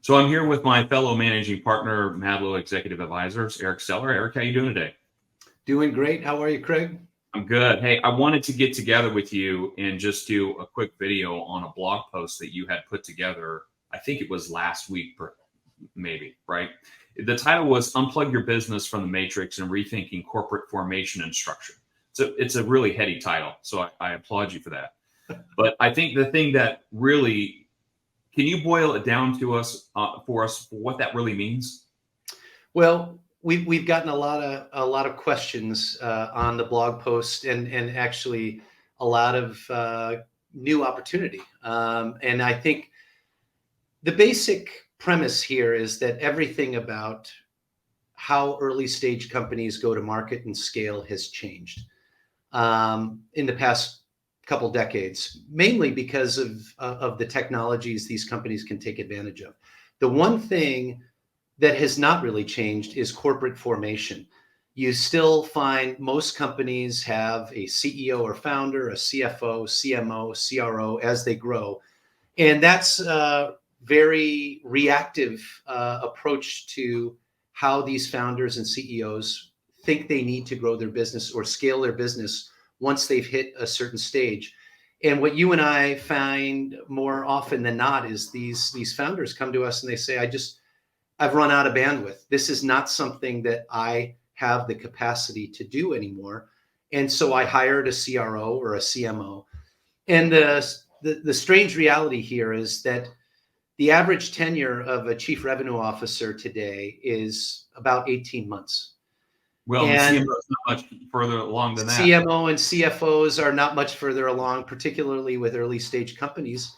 So I'm here with my fellow managing partner, Madlow Executive Advisors, Eric Seller. Eric, how you doing today? Doing great. How are you, Craig? I'm good. Hey, I wanted to get together with you and just do a quick video on a blog post that you had put together. I think it was last week, maybe, right? The title was Unplug Your Business from the Matrix and Rethinking Corporate Formation and Structure. So it's a really heady title, so I applaud you for that. But I think the thing that really, can you boil it down to us for what that really means? Well, we've gotten a lot of questions on the blog post, and actually a lot of new opportunity. And I think the basic premise here is that everything about how early stage companies go to market and scale has changed in the past couple decades, mainly because of the technologies these companies can take advantage of. The one thing that has not really changed is corporate formation. You still find most companies have a CEO or founder, a CFO, CMO, CRO as they grow. And that's a very reactive approach to how these founders and CEOs think they need to grow their business or scale their business once they've hit a certain stage. And what you and I find more often than not is these founders come to us and they say, I've run out of bandwidth. This is not something that I have the capacity to do anymore. And so I hired a CRO or a CMO. And the strange reality here is that the average tenure of a chief revenue officer today is about 18 months. Well, the CMO is not much further along than that. CMO and CFOs are not much further along, particularly with early stage companies.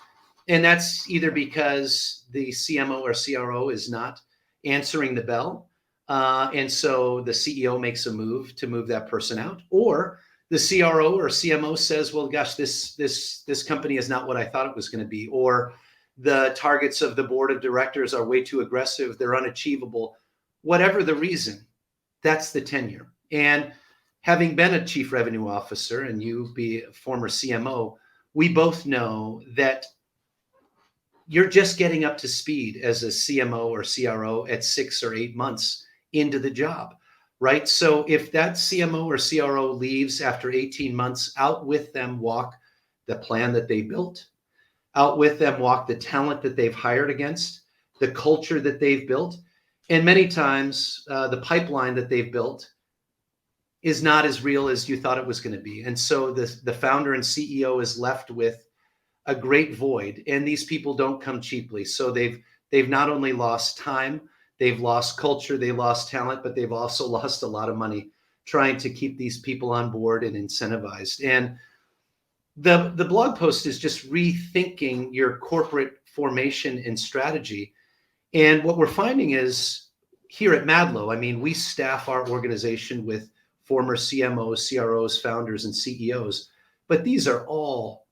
And that's either because the CMO or CRO is not answering the bell. And so the CEO makes a move to move that person out, or the CRO or CMO says, well, gosh, this company is not what I thought it was going to be, or the targets of the board of directors are way too aggressive. They're unachievable. Whatever the reason, that's the tenure. And having been a chief revenue officer and you be a former CMO, we both know that you're just getting up to speed as a CMO or CRO at 6 or 8 months into the job, right? So if that CMO or CRO leaves after 18 months, out with them walk the plan that they built, out with them walk the talent that they've hired against, the culture that they've built. And many times the pipeline that they've built is not as real as you thought it was going to be. And so the founder and CEO is left with a great void, and these people don't come cheaply. So they've not only lost time, they've lost culture, they lost talent, but they've also lost a lot of money trying to keep these people on board and incentivized. And the blog post is just rethinking your corporate formation and strategy. And what we're finding is here at Madlow, I mean, we staff our organization with former CMOs, CROs, founders, and CEOs, but these are all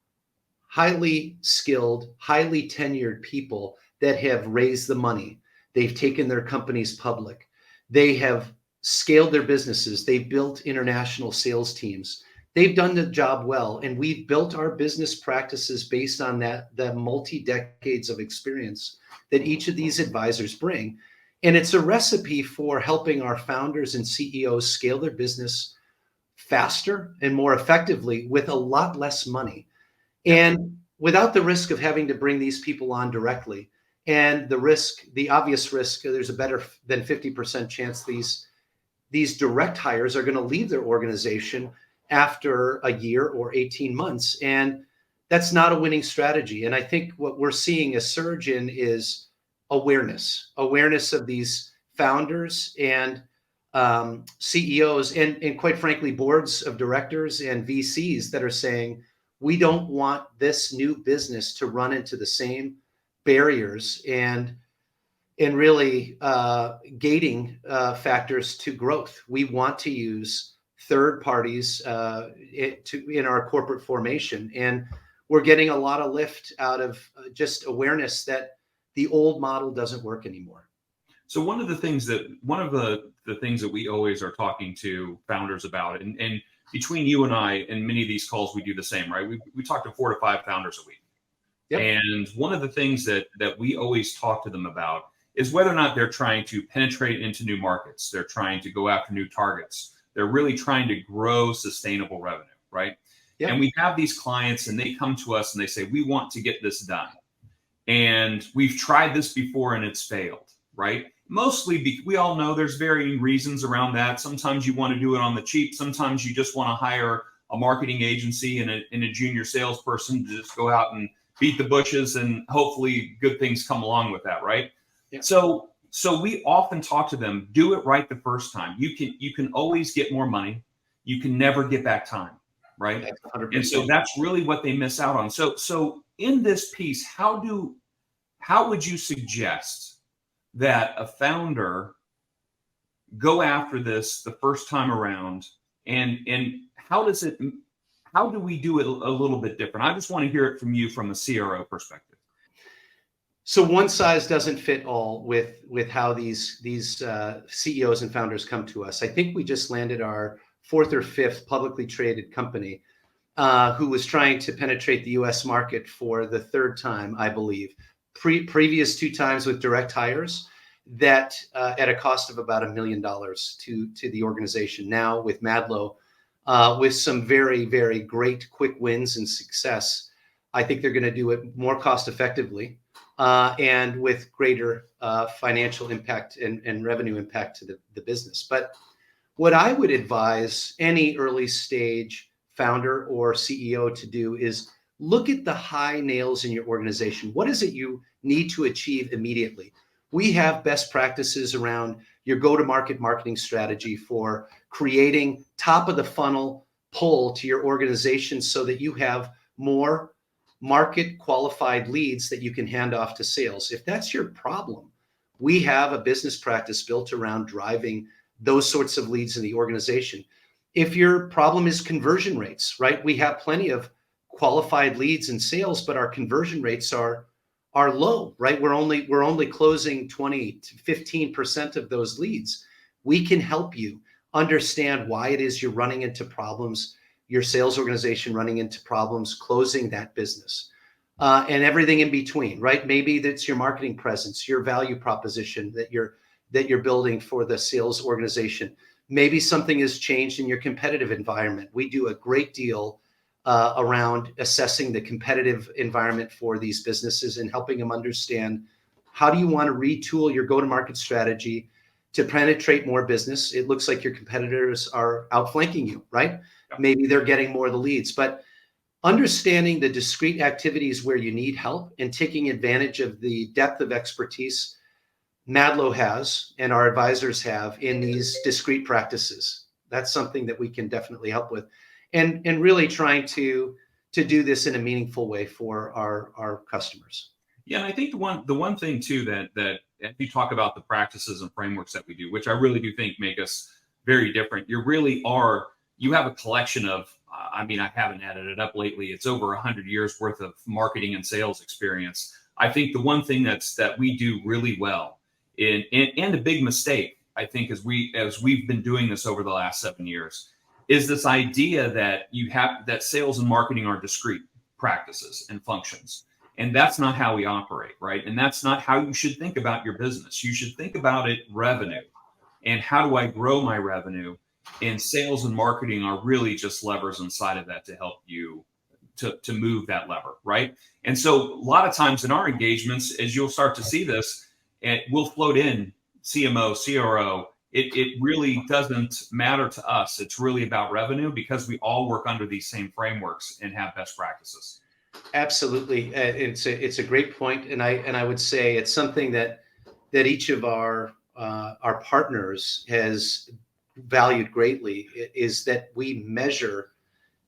highly skilled, highly tenured people that have raised the money. They've taken their companies public. They have scaled their businesses. They've built international sales teams. They've done the job well. And we've built our business practices based on the multi-decades of experience that each of these advisors bring. And it's a recipe for helping our founders and CEOs scale their business faster and more effectively with a lot less money. And without the risk of having to bring these people on directly, and the obvious risk, there's a better than 50% chance these direct hires are going to leave their organization after a year or 18 months. And that's not a winning strategy. And I think what we're seeing a surge in is awareness of these founders and CEOs and quite frankly, boards of directors and VCs that are saying, we don't want this new business to run into the same barriers and really gating factors to growth. We want to use third parties in our corporate formation. And we're getting a lot of lift out of just awareness that the old model doesn't work anymore. So one of the things that we always are talking to founders about, and between you and I and many of these calls, we do the same, right? We talk to 4 to 5 founders a week. Yep. And one of the things that we always talk to them about is whether or not they're trying to penetrate into new markets. They're trying to go after new targets. They're really trying to grow sustainable revenue, right? And Yep. we have these clients and they come to us and they say, we want to get this done. And we've tried this before and it's failed, right? Mostly, we all know there's varying reasons around that. Sometimes you want to do it on the cheap. Sometimes you just want to hire a marketing agency and a junior salesperson to just go out and beat the bushes, and hopefully good things come along with that, right? Yeah. So we often talk to them, do it right the first time. You can always get more money. You can never get back time, right? That's 100%. And so that's really what they miss out on. So in this piece, how would you suggest that a founder go after this the first time around, and how do we do it a little bit different? I just want to hear it from you from a CRO perspective. So one size doesn't fit all with how these CEOs and founders come to us. I think we just landed our fourth or fifth publicly traded company who was trying to penetrate the U.S. market for the third time, I believe. Previous 2 times with direct hires that at a cost of about $1 million to the organization. Now with Madlow, with some very, very great quick wins and success, I think they're going to do it more cost effectively and with greater financial impact and revenue impact to the business. But what I would advise any early stage founder or CEO to do is look at the high nails in your organization. What is it you need to achieve immediately? We have best practices around your go-to-market marketing strategy for creating top of the funnel pull to your organization so that you have more market qualified leads that you can hand off to sales. If that's your problem, we have a business practice built around driving those sorts of leads in the organization. If your problem is conversion rates, right? We have plenty of qualified leads in sales, but our conversion rates are low, right? We're only closing 20 to 15% of those leads. We can help you understand why it is you're running into problems, your sales organization running into problems, closing that business, and everything in between, right? Maybe that's your marketing presence, your value proposition that you're building for the sales organization. Maybe something has changed in your competitive environment. We do a great deal around assessing the competitive environment for these businesses and helping them understand how do you want to retool your go-to-market strategy to penetrate more business. It looks like your competitors are outflanking you, right? Maybe they're getting more of the leads, but understanding the discrete activities where you need help and taking advantage of the depth of expertise Madlow has and our advisors have in these discrete practices. That's something that we can definitely help with. And really trying to do this in a meaningful way for our customers. Yeah, and I think the one thing too that if you talk about the practices and frameworks that we do, which I really do think make us very different, you have a collection of, I mean, I haven't added it up lately. It's over 100 years worth of marketing and sales experience. I think the one thing that we do really well and a big mistake, I think, as we've been doing this over the last 7 years, is this idea that sales and marketing are discrete practices and functions. And that's not how we operate, right? And that's not how you should think about your business. You should think about it revenue. And how do I grow my revenue? And sales and marketing are really just levers inside of that to help you to move that lever, right? And so a lot of times in our engagements, as you'll start to see this, we'll float in CMO, CRO. It really doesn't matter to us. It's really about revenue because we all work under these same frameworks and have best practices. Absolutely, it's a great point, and I would say it's something that each of our partners has valued greatly, is that we measure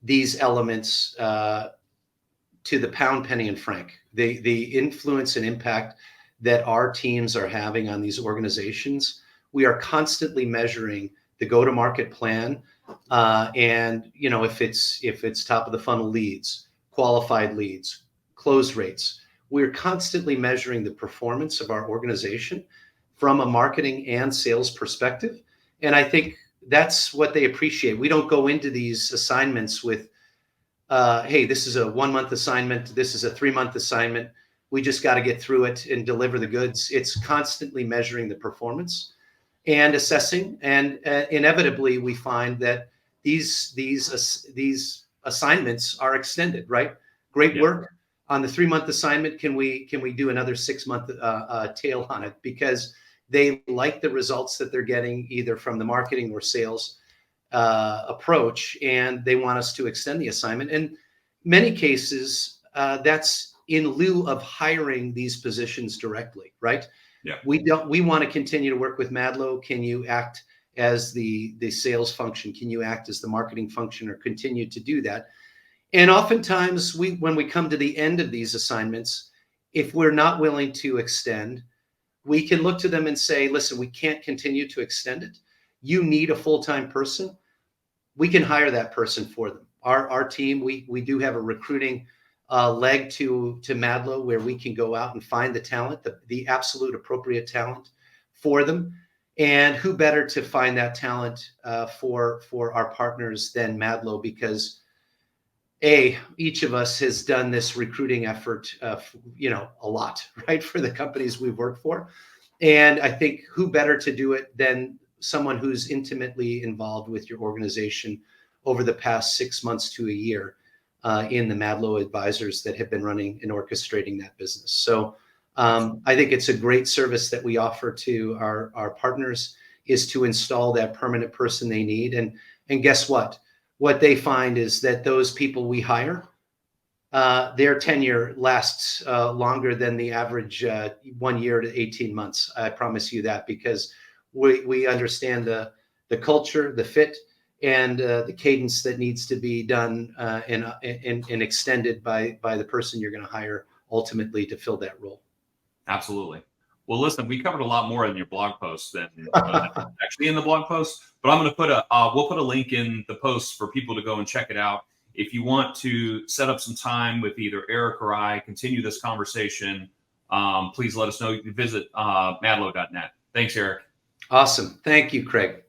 these elements to the pound, penny, and franc. The influence and impact that our teams are having on these organizations. We are constantly measuring the go-to-market plan, and if it's top of the funnel leads, qualified leads, close rates. We're constantly measuring the performance of our organization from a marketing and sales perspective. And I think that's what they appreciate. We don't go into these assignments with hey, this is a 1 month assignment. This is a 3 month assignment. We just got to get through it and deliver the goods. It's constantly measuring the performance and assessing. And inevitably, we find that these assignments are extended. Right? Great Yeah. work on the 3 month assignment. Can we do another 6 month tail on it, because they like the results that they're getting either from the marketing or sales approach, and they want us to extend the assignment. In many cases, that's in lieu of hiring these positions directly, right? Yeah. We want to continue to work with Madlow. Can you act as the sales function? Can you act as the marketing function, or continue to do that? And oftentimes, when we come to the end of these assignments, if we're not willing to extend, we can look to them and say, listen, we can't continue to extend it. You need a full-time person. We can hire that person for them. Our team, we do have a recruiting leg to Madlow, where we can go out and find the talent, the absolute appropriate talent for them. And who better to find that talent for our partners than Madlow? Because each of us has done this recruiting effort, a lot, right, for the companies we've worked for. And I think who better to do it than someone who's intimately involved with your organization over the past 6 months to a year in the Madlow advisors that have been running and orchestrating that business. So I think it's a great service that we offer to our partners, is to install that permanent person they need. And guess what? What they find is that those people we hire, their tenure lasts longer than the average 1 year to 18 months. I promise you that, because we understand the culture, the fit, and the cadence that needs to be done and extended by the person you're going to hire ultimately to fill that role. Absolutely. Well, listen, we covered a lot more in your blog post than actually in the blog post, but I'm going to we'll put a link in the post for people to go and check it out. If you want to set up some time with either Eric or I, continue this conversation, please let us know. You can visit madlow.net. Thanks, Eric. Awesome. Thank you, Craig.